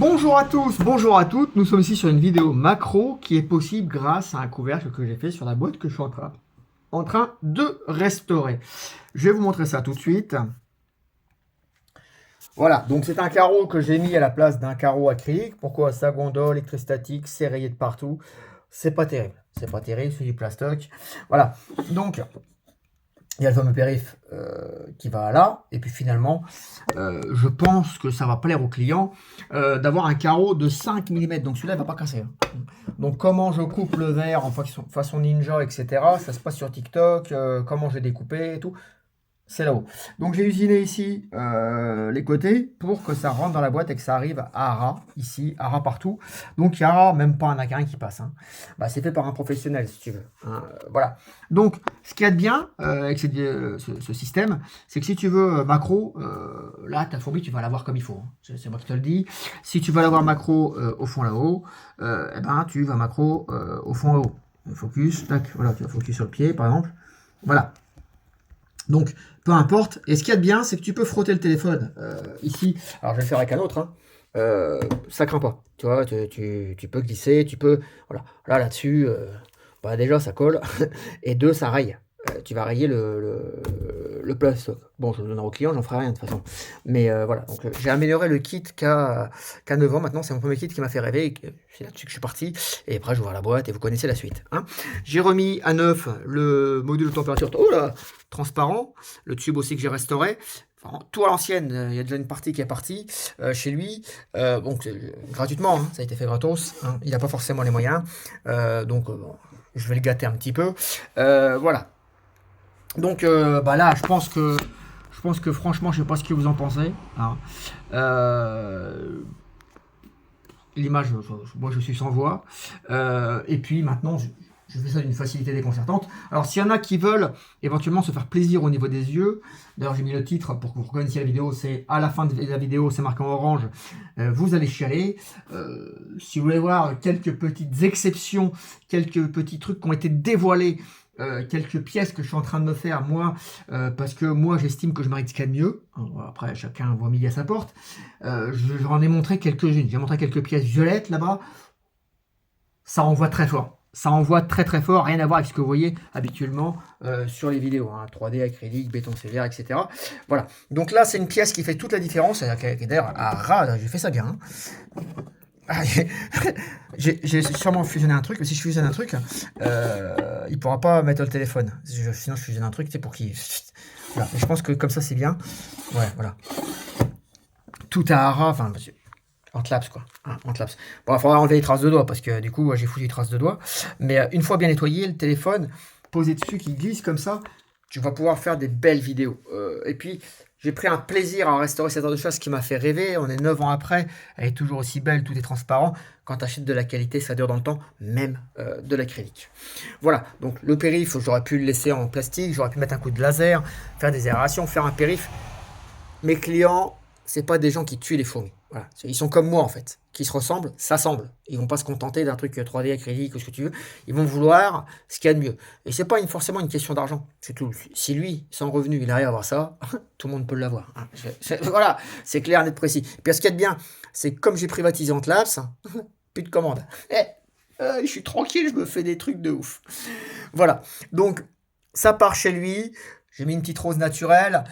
Bonjour à tous, bonjour à toutes, nous sommes ici sur une vidéo macro qui est possible grâce à un couvercle que j'ai fait sur la boîte que je suis en train de restaurer. Je vais vous montrer ça tout de suite. Voilà, donc c'est un carreau que j'ai mis à la place d'un carreau acrylique. Pourquoi? Ça gondole, électrostatique, c'est rayé de partout. C'est pas terrible, c'est du plastoc. Voilà, donc il y a le fameux périph qui va là, et puis finalement, je pense que ça va plaire au client d'avoir un carreau de 5 mm, donc celui-là ne va pas casser. Donc comment je coupe le verre en façon ninja, etc. Ça se passe sur TikTok, comment j'ai découpé et tout. C'est là-haut. Donc j'ai usiné ici les côtés pour que ça rentre dans la boîte et que ça arrive à ras, ici, à ras partout. Donc il n'y a même pas un acarin qui passe. Hein. Bah, c'est fait par un professionnel si tu veux. Hein. Voilà. Donc ce qu'il y a de bien avec ce système, c'est que si tu veux macro, là ta fourmi tu vas l'avoir comme il faut. Hein. C'est moi qui te le dis. Si tu veux l'avoir macro au fond là-haut, eh ben, tu vas macro au fond là-haut. Focus, tac, voilà, tu vas focus sur le pied par exemple. Voilà. Donc, peu importe. Et ce qu'il y a de bien, c'est que tu peux frotter le téléphone ici. Alors, je vais le faire avec un autre. Hein. Ça craint pas. Tu vois, tu peux glisser, tu peux... Voilà. Là, là-dessus, bah, déjà, ça colle. Et deux, ça raye. Tu vas rayer le plastoc. Bon, je le donnerai au client, j'en ferai rien de toute façon. Mais voilà, donc j'ai amélioré le kit qu'à 9 ans. Maintenant, c'est mon premier kit qui m'a fait rêver. C'est là-dessus que je suis parti. Et après, j'ouvre la boîte et vous connaissez la suite. Hein. J'ai remis à neuf le module de température. Oh là, transparent. Le tube aussi que j'ai restauré. Enfin, tout à l'ancienne, il y a déjà une partie qui est partie chez lui. Donc, gratuitement, hein, ça a été fait gratos. Hein. Il n'a pas forcément les moyens. Donc, bon, je vais le gâter un petit peu. Voilà. Donc bah là, je pense que franchement, je sais pas ce que vous en pensez. Hein. L'image, moi je suis sans voix. Et puis maintenant, je fais ça d'une facilité déconcertante. Alors s'il y en a qui veulent éventuellement se faire plaisir au niveau des yeux, d'ailleurs j'ai mis le titre pour que vous reconnaissiez la vidéo, c'est à la fin de la vidéo, c'est marqué en orange, vous allez chialer. Si vous voulez voir quelques petites exceptions, quelques petits trucs qui ont été dévoilés, quelques pièces que je suis en train de me faire moi parce que moi j'estime que je mérite ce qu'il y a de mieux. Après chacun voit midi à sa porte. J'en ai montré quelques-unes. J'ai montré quelques pièces violettes là-bas. Ça envoie très fort. Ça envoie très très fort, rien à voir avec ce que vous voyez habituellement sur les vidéos, hein, 3D, acrylique, béton sévère, etc. Voilà. Donc là, c'est une pièce qui fait toute la différence. D'ailleurs, à ras, j'ai fait ça bien. Hein. Ah, j'ai sûrement fusionné un truc, mais si je fusionne un truc, il pourra pas mettre le téléphone. Sinon, je fusionne un truc, c'est pour qu'il... Voilà. Je pense que comme ça, c'est bien. Ouais, voilà. Tout à ras, enfin, en claps, quoi. Hein, en claps. Bon, il faudra enlever les traces de doigts, parce que du coup, j'ai foutu les traces de doigts. Mais une fois bien nettoyé, le téléphone, posé dessus, qui glisse comme ça, tu vas pouvoir faire des belles vidéos. Et puis... J'ai pris un plaisir à restaurer cette heure de chasse qui m'a fait rêver. On est 9 ans après, elle est toujours aussi belle, tout est transparent. Quand tu achètes de la qualité, ça dure dans le temps, même de l'acrylique. Voilà, donc le périph, j'aurais pu le laisser en plastique, j'aurais pu mettre un coup de laser, faire des aérations, faire un périph. Mes clients, c'est pas des gens qui tuent les fourmis. Voilà. Ils sont comme moi en fait, qui se ressemblent, s'assemblent. Ils vont pas se contenter d'un truc 3D acrylique ou ce que tu veux. Ils vont vouloir ce qu'il y a de mieux. Et c'est pas forcément une question d'argent, c'est tout. Si lui, sans revenu, il arrive à avoir ça, tout le monde peut l'avoir. Hein. Voilà, c'est clair, net, précis. Et puis ce qu'il y a de bien, c'est que comme j'ai privatisé en claps, plus de commandes. Je suis tranquille, je me fais des trucs de ouf. Voilà, donc ça part chez lui. J'ai mis une petite rose naturelle,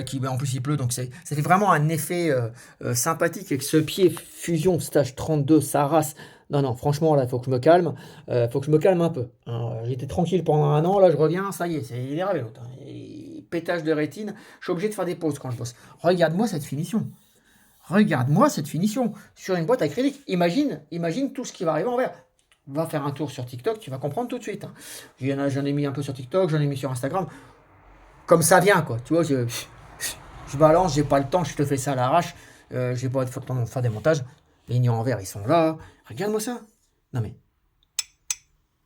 qui en plus il pleut, donc ça fait vraiment un effet sympathique avec ce pied fusion stage 32, sa race. Non, non, franchement, là, il faut que je me calme. Faut que je me calme un peu. Hein. J'étais tranquille pendant un an, là, je reviens, ça y est, il est ravé l'autre. Hein. Pétage de rétine, je suis obligé de faire des pauses quand je bosse. Regarde-moi cette finition. Regarde-moi cette finition sur une boîte acrylique. Imagine tout ce qui va arriver en verre. Va faire un tour sur TikTok, tu vas comprendre tout de suite. Hein. J'en ai mis un peu sur TikTok, j'en ai mis sur Instagram. Comme ça vient, quoi. Tu vois, je balance, j'ai pas le temps, je te fais ça à l'arrache. J'ai pas le temps de faire des montages. Les lignons en verre, ils sont là. Regarde-moi ça. Non, mais.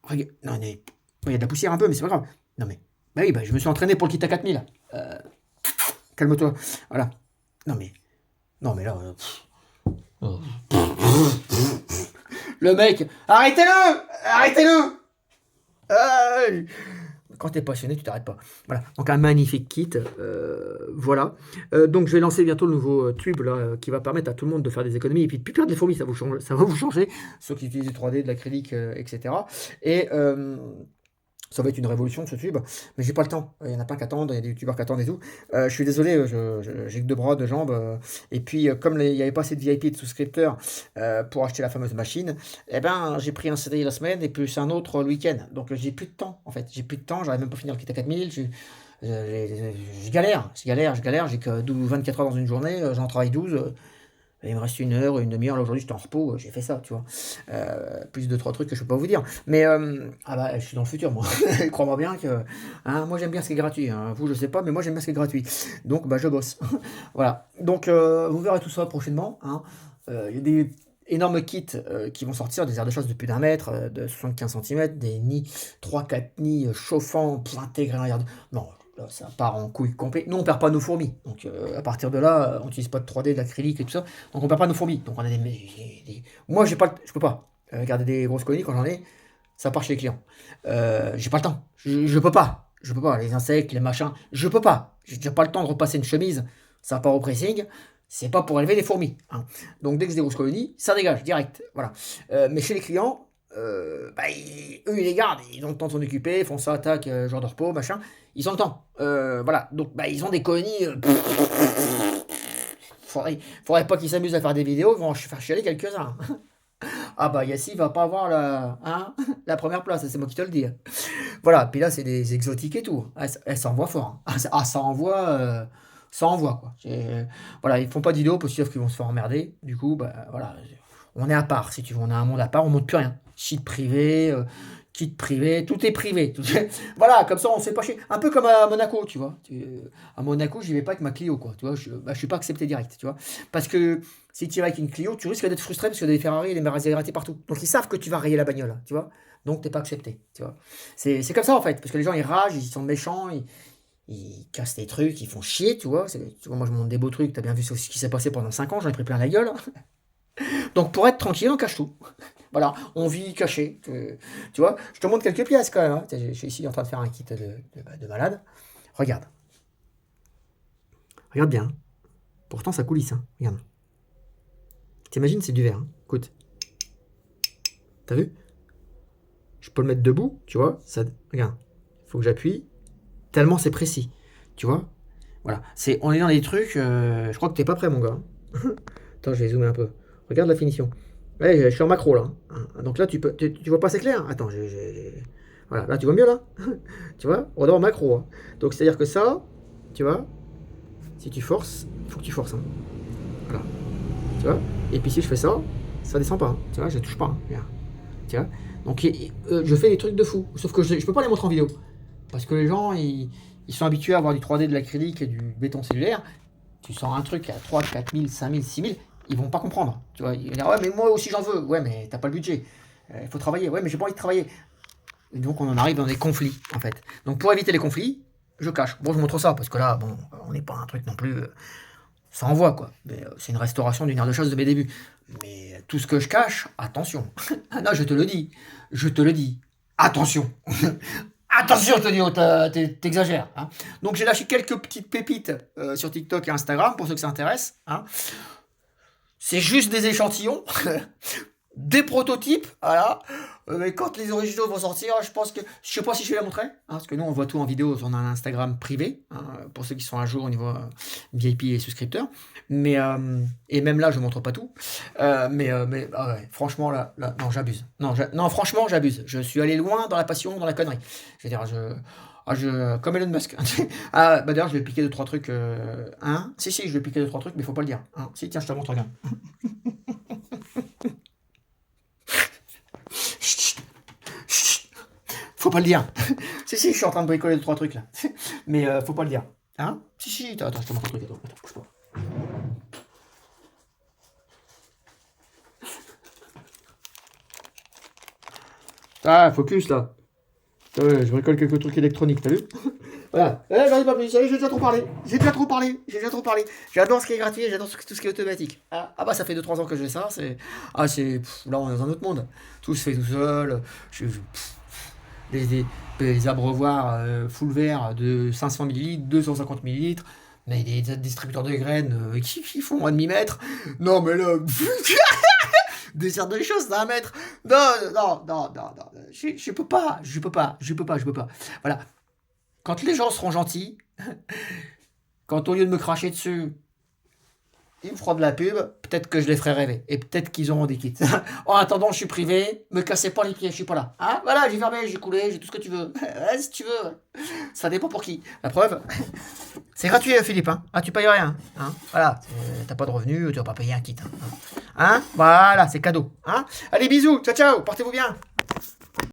Regarde. Non, mais. Il y a de la poussière un peu, mais c'est pas grave. Non, mais. Bah oui, bah, je me suis entraîné pour le kit à 4000. Calme-toi. Voilà. Non, mais. Non, mais là. Le mec. Arrêtez-le. Arrêtez-le. Quand tu es passionné, tu t'arrêtes pas. Voilà, donc un magnifique kit. Voilà. Donc je vais lancer bientôt le nouveau tube là, qui va permettre à tout le monde de faire des économies et puis de plus perdre des fourmis, ça va vous changer. Ceux qui utilisent du 3D, de l'acrylique, etc. Et ça va être une révolution ce tube, mais j'ai pas le temps. Il y en a plein qui attendent, il y a des youtubeurs qui attendent et tout. Je suis désolé, j'ai que deux bras, deux jambes. Et puis, comme il n'y avait pas assez de VIP et de souscripteurs pour acheter la fameuse machine, eh ben, j'ai pris un CDI la semaine et plus un autre le week-end. Donc, j'ai plus de temps en fait. J'ai plus de temps, j'arrive même pas à finir le kit à 4000. Je galère, j'ai que 24 heures dans une journée, j'en travaille 12. Il me reste une heure, une demi-heure. Là, aujourd'hui, j'étais en repos, j'ai fait ça, tu vois. Plus de trois trucs que je peux pas vous dire. Mais, ah bah, je suis dans le futur, moi. Crois-moi bien que. Hein, moi, j'aime bien ce qui est gratuit. Hein. Vous, je sais pas, mais moi, j'aime bien ce qui est gratuit. Donc, bah, je bosse. Voilà. Donc, vous verrez tout ça prochainement. Hein. Il y a des énormes kits qui vont sortir, des aires de chasse de plus d'un mètre, de 75 cm, des nids, 3-4 nids chauffants pour intégrer un air de... Non, là, ça part en couille complet. Nous, on perd pas nos fourmis. Donc, à partir de là, on n'utilise pas de 3D, de l'acrylique et tout ça. Donc, on perd pas nos fourmis. Donc, on a Moi, je peux pas garder des grosses colonies quand j'en ai. Ça part chez les clients. J'ai pas le temps. Je peux pas. Je peux pas. Les insectes, les machins, je peux pas. J'ai déjà pas le temps de repasser une chemise. Ça part au pressing. C'est pas pour élever des fourmis. Hein. Donc, dès que j'ai des grosses colonies, ça dégage direct. Voilà. Mais chez les clients, eux, ils les gardent, ils ont le temps de s'en occuper, ils font ça, tac, genre de repos, machin. Ils ont le temps. Voilà. Donc, ils ont des colonies. Faudrait pas qu'ils s'amusent à faire des vidéos, ils vont en faire chialer quelques-uns. Ah bah Yassi va pas avoir la première place, c'est moi qui te le dis. Voilà, puis là c'est des exotiques et tout. Ça envoie fort. Hein. Ça envoie quoi. Voilà, ils font pas de vidéos parce qu'ils savent qu'ils vont se faire emmerder. Du coup, bah voilà, on est à part si tu veux, on a un monde à part, on monte plus rien. Site privé, kit privé, tout est privé. Voilà, comme ça on se fait pas chier. Un peu comme à Monaco, tu vois. À Monaco, j'y vais pas avec ma Clio, quoi. Tu vois, je suis pas accepté direct, tu vois. Parce que si tu vas avec une Clio, tu risques d'être frustré parce qu'il y a des Ferrari et des Maserati partout. Donc ils savent que tu vas rayer la bagnole, tu vois. Donc t'es pas accepté, tu vois. C'est comme ça en fait, parce que les gens ils ragent, ils sont méchants, ils cassent des trucs, ils font chier, tu vois. Tu vois, moi je monte des beaux trucs, t'as bien vu ce qui s'est passé pendant 5 ans, j'en ai pris plein la gueule. Donc pour être tranquille, on cache tout. Voilà, on vit caché. Tu vois, je te montre quelques pièces quand même. Hein. Je suis ici en train de faire un kit de malade. Regarde. Regarde bien. Pourtant ça coulisse. Hein. Regarde. T'imagines, c'est du verre. Hein. Écoute. T'as vu? Je peux le mettre debout, tu vois. Ça, regarde. Il faut que j'appuie. Tellement c'est précis. Tu vois? Voilà. On est dans des trucs. Je crois que t'es pas prêt, mon gars. Attends, je vais zoomer un peu. Regarde la finition. Ouais, je suis en macro là. Hein. Donc là, tu vois pas assez clair. Attends, voilà, là tu vois mieux là. Tu vois, on est en macro. Hein. Donc c'est à dire que ça, tu vois, si tu forces, il faut que tu forces. Hein. Voilà, tu vois. Et puis si je fais ça, ça descend pas. Hein. Tu vois, je touche pas. Hein. Regarde. Tu vois. Donc je fais des trucs de fou. Sauf que je peux pas les montrer en vidéo parce que les gens ils sont habitués à avoir du 3D, de l'acrylique et du béton cellulaire. Tu sors un truc à 3, 4 000, 5 000, 6 000. Ils vont pas comprendre. Tu vois, ils vont dire ouais mais moi aussi j'en veux. Ouais mais t'as pas le budget. Il faut travailler. Ouais mais j'ai pas envie de travailler. Et donc on en arrive dans des conflits en fait. Donc pour éviter les conflits, je cache. Bon je montre ça parce que là bon on n'est pas un truc non plus. Ça envoie quoi. C'est une restauration d'une aire de chasse de mes débuts. Mais tout ce que je cache, attention. Ah non je te le dis. Je te le dis. Attention. Attention, t'exagères. Hein. Donc j'ai lâché quelques petites pépites sur TikTok et Instagram pour ceux que ça intéresse. Hein. C'est juste des échantillons, des prototypes, voilà. Mais quand les originaux vont sortir, je pense que... Je sais pas si je vais la montrer, hein, parce que nous on voit tout en vidéo, on a un Instagram privé, hein, pour ceux qui sont à jour au niveau VIP et souscripteurs. Mais, et même là, je montre pas tout. Ah ouais, franchement, là non, j'abuse. Non, franchement, j'abuse. Je suis allé loin dans la passion, dans la connerie. Je veux dire, comme Elon Musk. Ah, bah d'ailleurs, je vais piquer 2-3 trucs. Hein? Si, je vais piquer 2-3 trucs, mais faut pas le dire. Hein? Si, tiens, je te montre, regarde. Faut pas le dire. Si, je suis en train de bricoler 2-3 trucs là. Mais faut pas le dire. Hein? Si, attends, je te montre un truc. Attends, bouge pas. Ah, focus là. Ouais, je bricole quelques trucs électroniques, t'as vu? Voilà. J'en ai pas plus, j'ai déjà trop parlé. J'adore ce qui est gratuit, j'adore tout ce qui est automatique. Ah bah ça fait 2-3 ans que je fais ça. Là on est dans un autre monde. Tout se fait tout seul. les abreuvoirs full vert de 500 millilitres, 250 millilitres, mais des distributeurs de graines qui font un demi-mètre. Non, mais là, dessert de choses, c'est 1 mètre. Non, non, non, non, non. Je peux pas, je peux pas, je peux pas, je peux pas. Voilà. Quand les gens seront gentils, quand au lieu de me cracher dessus, ils me feront de la pub, peut-être que je les ferai rêver. Et peut-être qu'ils auront des kits. En attendant, je suis privé, me cassez pas les pieds, je suis pas là. Hein, voilà, j'ai fermé, j'ai coulé, j'ai tout ce que tu veux. Ouais, si tu veux. Ça dépend pour qui. La preuve, c'est gratuit, Philippe. Hein. Ah, tu payes rien. Hein. Voilà, t'as pas de revenus, tu vas pas payer un kit. Hein, voilà, c'est cadeau. Hein. Allez, bisous, ciao, ciao, portez-vous bien.